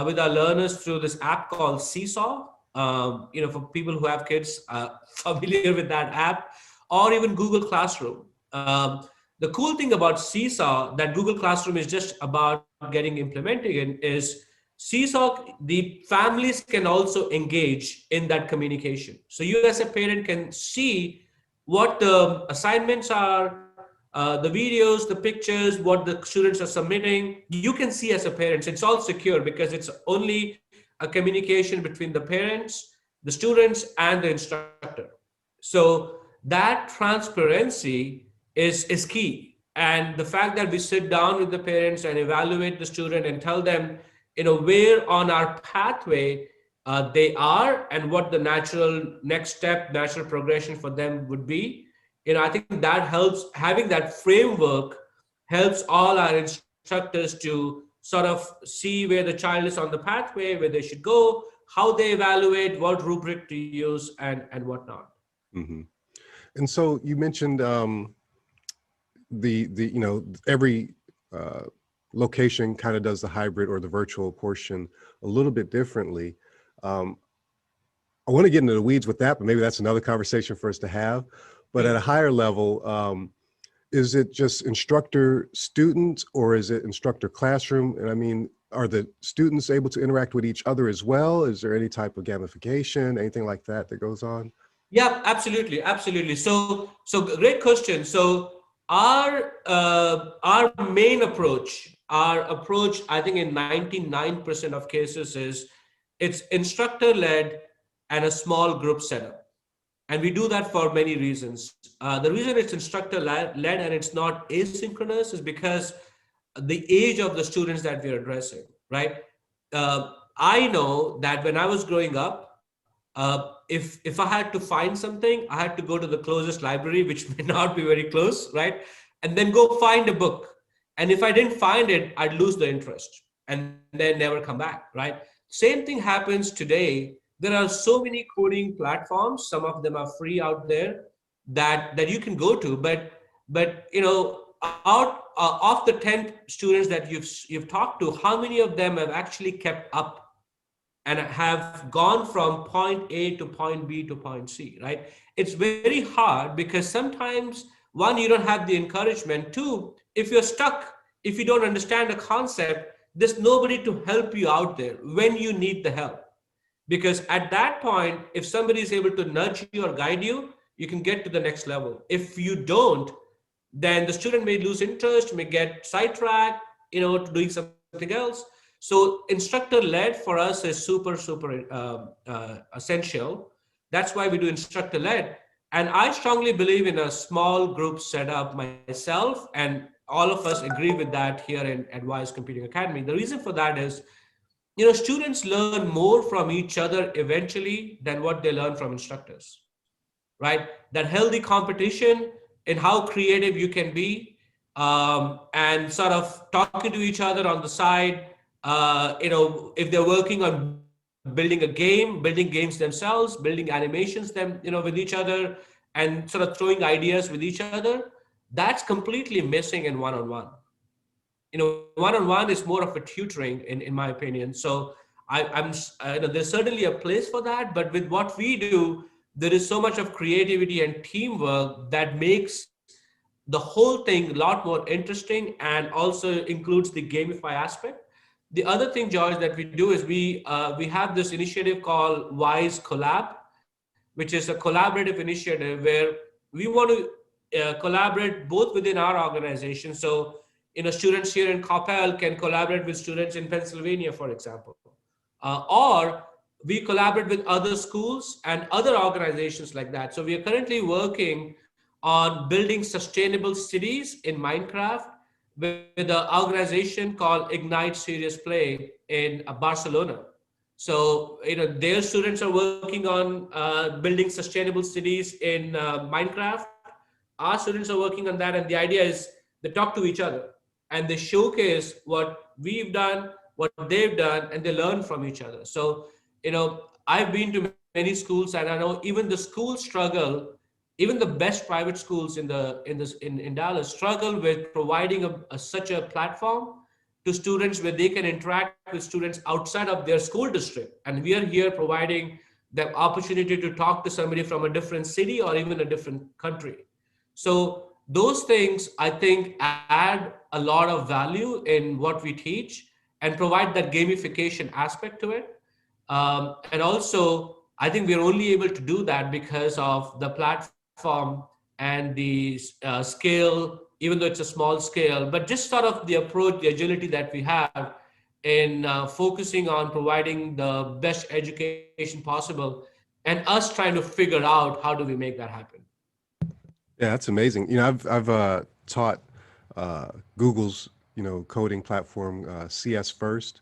H: with our learners through this app called Seesaw. For people who have kids familiar with that app, or even Google Classroom. The cool thing about Seesaw that Google Classroom is just about getting implemented in is Seesaw, the families can also engage in that communication. So you as a parent can see what the assignments are, the videos, the pictures, what the students are submitting. You can see as a parent, it's all secure because it's only a communication between the parents, the students, and the instructor. So that transparency is key. And the fact that we sit down with the parents and evaluate the student and tell them, where on our pathway they are and what the natural next step, natural progression for them would be. I think that helps. Having that framework helps all our instructors to sort of see where the child is on the pathway, where they should go, how they evaluate, what rubric to use, and whatnot.
G: Mm-hmm. And so you mentioned every location kind of does the hybrid or the virtual portion a little bit differently. I want to get into the weeds with that, but maybe that's another conversation for us to have. But at a higher level, is it just instructor student or is it instructor classroom? And I mean, are the students able to interact with each other as well? Is there any type of gamification, anything like that that goes on?
H: Yeah, absolutely, absolutely. So great question. So our main approach, I think in 99% of cases is it's instructor led and a small group setup. And we do that for many reasons. The reason it's instructor led and it's not asynchronous is because the age of the students that we're addressing, right? I know that when I was growing up, if I had to find something, I had to go to the closest library, which may not be very close, right? And then go find a book. And if I didn't find it, I'd lose the interest and then never come back, right? Same thing happens today. There are so many coding platforms. Some of them are free out there that you can go to. But out of the 10 students that you've talked to, how many of them have actually kept up and have gone from point A to point B to point C, right? It's very hard because sometimes, one, you don't have the encouragement. Two, if you're stuck, if you don't understand a concept, there's nobody to help you out there when you need the help. Because at that point, if somebody is able to nudge you or guide you, you can get to the next level. If you don't, then the student may lose interest, may get sidetracked, to doing something else. So instructor-led for us is super essential. That's why we do instructor-led. And I strongly believe in a small group setup myself, and all of us agree with that here at Wize Computing Academy. The reason for that is, students learn more from each other eventually than what they learn from instructors. right? That healthy competition in how creative you can be, and sort of talking to each other on the side. If they're working on building a game, building games themselves, building animations with each other, and sort of throwing ideas with each other, that's completely missing in one-on-one. One-on-one is more of a tutoring, in my opinion. So there's certainly a place for that, but with what we do, there is so much of creativity and teamwork that makes the whole thing a lot more interesting, and also includes the gamify aspect. The other thing, George, that we do is we have this initiative called Wize Collab, which is a collaborative initiative where we want to collaborate both within our organization. So, students here in Coppell can collaborate with students in Pennsylvania, for example, or we collaborate with other schools and other organizations like that. So we are currently working on building sustainable cities in Minecraft with an organization called Ignite Serious Play in Barcelona. So, their students are working on building sustainable cities in Minecraft. Our students are working on that, and the idea is they talk to each other and they showcase what we've done, what they've done, and they learn from each other. So, I've been to many schools, and I know even the schools struggle. Even the best private schools in Dallas struggle with providing such a platform to students where they can interact with students outside of their school district. And we are here providing the opportunity to talk to somebody from a different city or even a different country. So those things, I think, add a lot of value in what we teach and provide that gamification aspect to it. And also, I think we're only able to do that because of the platform and the scale, even though it's a small scale, but just sort of the approach, the agility that we have in focusing on providing the best education possible, and us trying to figure out how do we make that happen.
G: Yeah, that's amazing. I've taught Google's coding platform CS First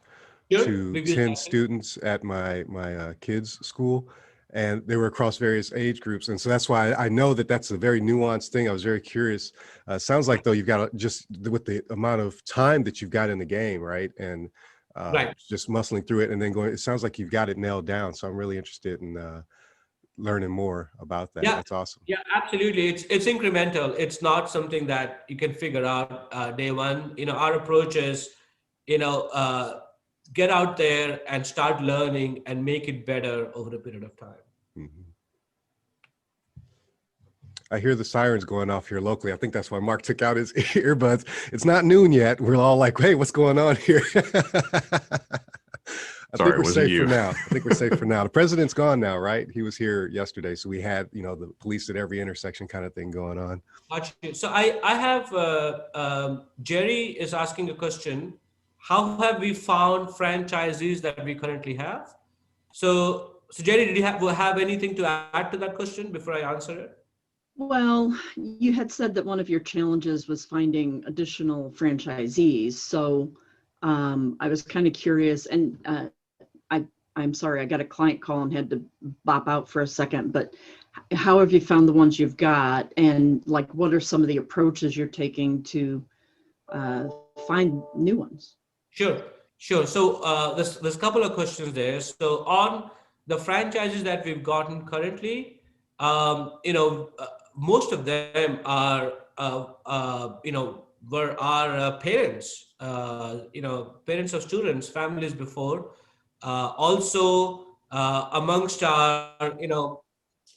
G: to 10 students at my kids' school, and they were across various age groups. And so that's why I know that that's a very nuanced thing. I was very curious. Sounds like, though, you've got just with the amount of time that you've got in the game, right? And just muscling through it and then going, it sounds like you've got it nailed down. So I'm really interested in learning more about that. That's awesome.
H: Yeah, absolutely. It's incremental. It's not something that you can figure out day one. Our approach is, get out there and start learning and make it better over a period of time.
G: Mm-hmm. I hear the sirens going off here locally. I think that's why Mark took out his earbuds. It's not noon yet. We're all like, hey, what's going on here? I think we're safe for now. I think we're safe for now. The president's gone now, right? He was here yesterday. So we had, the police at every intersection kind of thing going on.
H: So I have, Jerry is asking a question. How have we found franchisees that we currently have? So Jerry, did you have anything to add to that question before I answer it?
E: Well, you had said that one of your challenges was finding additional franchisees. So I was kind of curious, and I'm sorry, I got a client call and had to bop out for a second, but how have you found the ones you've got? And what are some of the approaches you're taking to find new ones?
H: Sure. So there's a couple of questions there. So on the franchises that we've gotten currently, most of them are, were our parents, parents of students, families before. Also amongst our,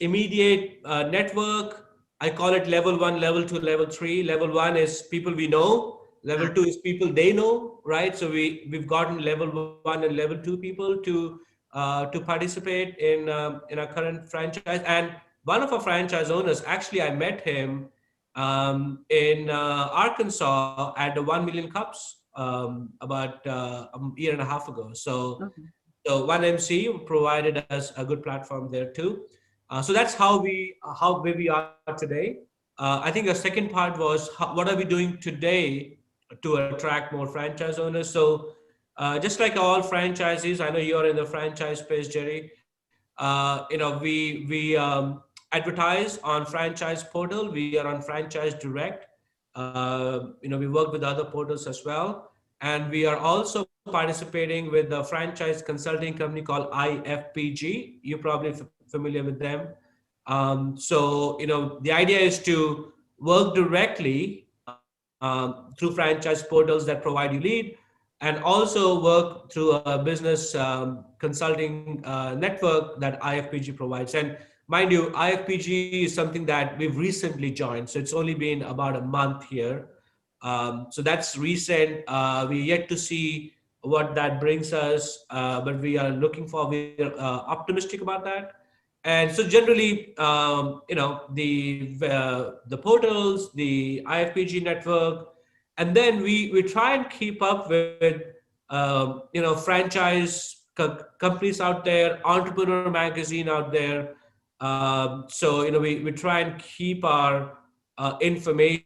H: immediate network, I call it level 1, level 2, level 3. Level 1 is people we know. Level 2 is people they know, right? So we've gotten level 1 and level 2 people to participate in our current franchise. And one of our franchise owners, actually, I met him in Arkansas at the 1 Million Cups about a year and a half ago. So, so One MC provided us a good platform there too. So that's how where we are today. I think the second part was what are we doing today to attract more franchise owners? So just like all franchises, I know you're in the franchise space, Jerry. advertise on franchise portal. We are on Franchise Direct. We work with other portals as well. And we are also participating with a franchise consulting company called IFPG. You're probably familiar with them. The idea is to work directly through franchise portals that provide you lead, and also work through a business consulting network that IFPG provides. And mind you, IFPG is something that we've recently joined, so it's only been about a month here. So that's recent. We're yet to see what that brings us, but we're optimistic about that. And so generally, the portals, the IFPG network, and then we try and keep up with franchise companies out there, Entrepreneur Magazine out there. We try and keep our information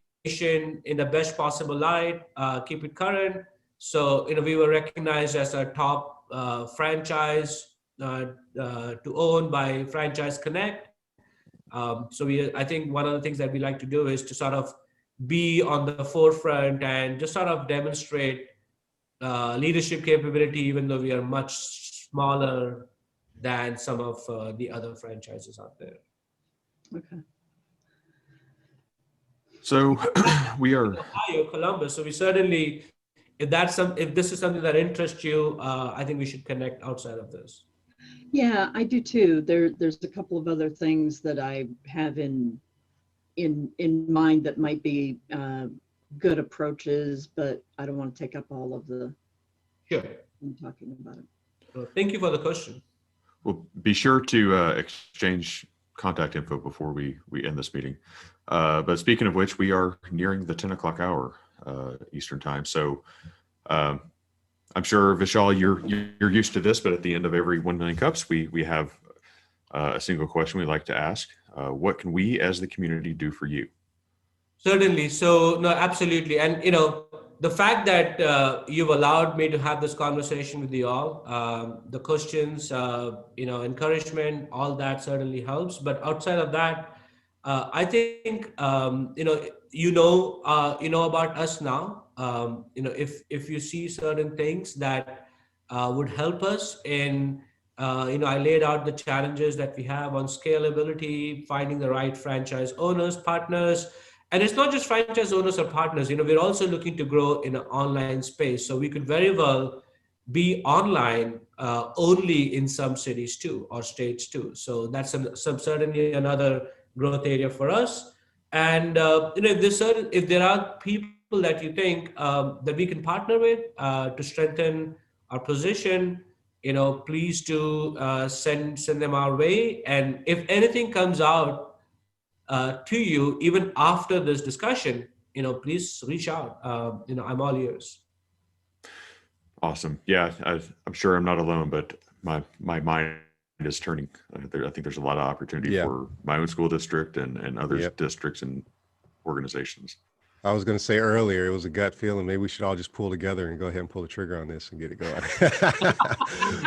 H: in the best possible light, keep it current. So we were recognized as a top franchise to own by Franchise Connect. I think one of the things that we like to do is to sort of be on the forefront and just sort of demonstrate leadership capability, even though we are much smaller than some of the other franchises out there.
E: Okay.
A: So we are
H: Ohio, Columbus. So we certainly, if this is something that interests you, I think we should connect outside of this.
E: Yeah, I do too. There's a couple of other things that I have in mind that might be good approaches, but I don't want to take up all of the talking about it.
H: So thank you for the question.
A: Well, be sure to exchange contact info before we end this meeting. But speaking of which, we are nearing the 10 o'clock hour Eastern time. So I'm sure, Vishal, you're used to this, but at the end of every 1 million cups, we have a single question we like to ask. What can we as the community do for you? Certainly.
H: So no, absolutely. And the fact that you've allowed me to have this conversation with you all, the questions, encouragement, all that certainly helps. But outside of that, I think you know about us now. If you see certain things that would help us in, I laid out the challenges that we have on scalability, finding the right franchise owners, partners. And it's not just franchise owners or partners, we're also looking to grow in an online space. So we could very well be online only in some cities too, or states too. So that's certainly another growth area for us. And if there are people that you think that we can partner with to strengthen our position, please do send them our way. And if anything comes out to you, even after this discussion, please reach out. I'm all ears.
A: Awesome. Yeah, I'm sure I'm not alone, but my mind is turning. I think there's a lot of opportunity for my own school district and other districts and organizations.
G: I was going to say earlier, it was a gut feeling. Maybe we should all just pull together and go ahead and pull the trigger on this and get it going.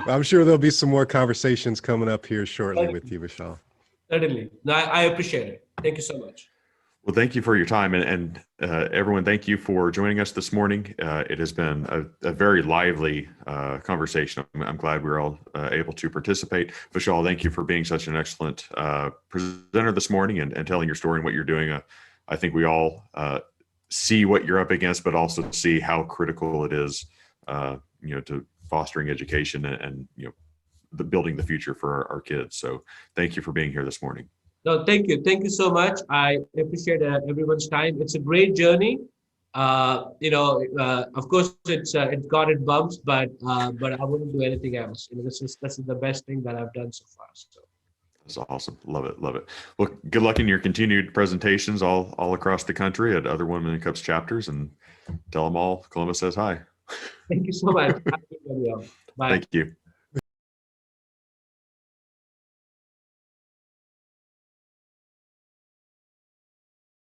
G: I'm sure there'll be some more conversations coming up here shortly with you, Vishal.
H: Certainly. No, I appreciate it. Thank you so much.
A: Well, thank you for your time, and everyone, thank you for joining us this morning. It has been a very lively conversation. I'm glad we were all able to participate. Vishal, thank you for being such an excellent presenter this morning and telling your story and what you're doing. I think we all see what you're up against, but also see how critical it is, to fostering education and building the future for our kids. So thank you for being here this morning.
H: No, thank you. Thank you so much. I appreciate everyone's time. It's a great journey. Of course, it's got its bumps, but I wouldn't do anything else. This is the best thing that I've done so far. So.
A: That's awesome. Love it. Love it. Well, good luck in your continued presentations all across the country at other 1 Million Cups chapters, and tell them all Columbus says hi.
H: Thank you so much. Bye.
A: Thank you.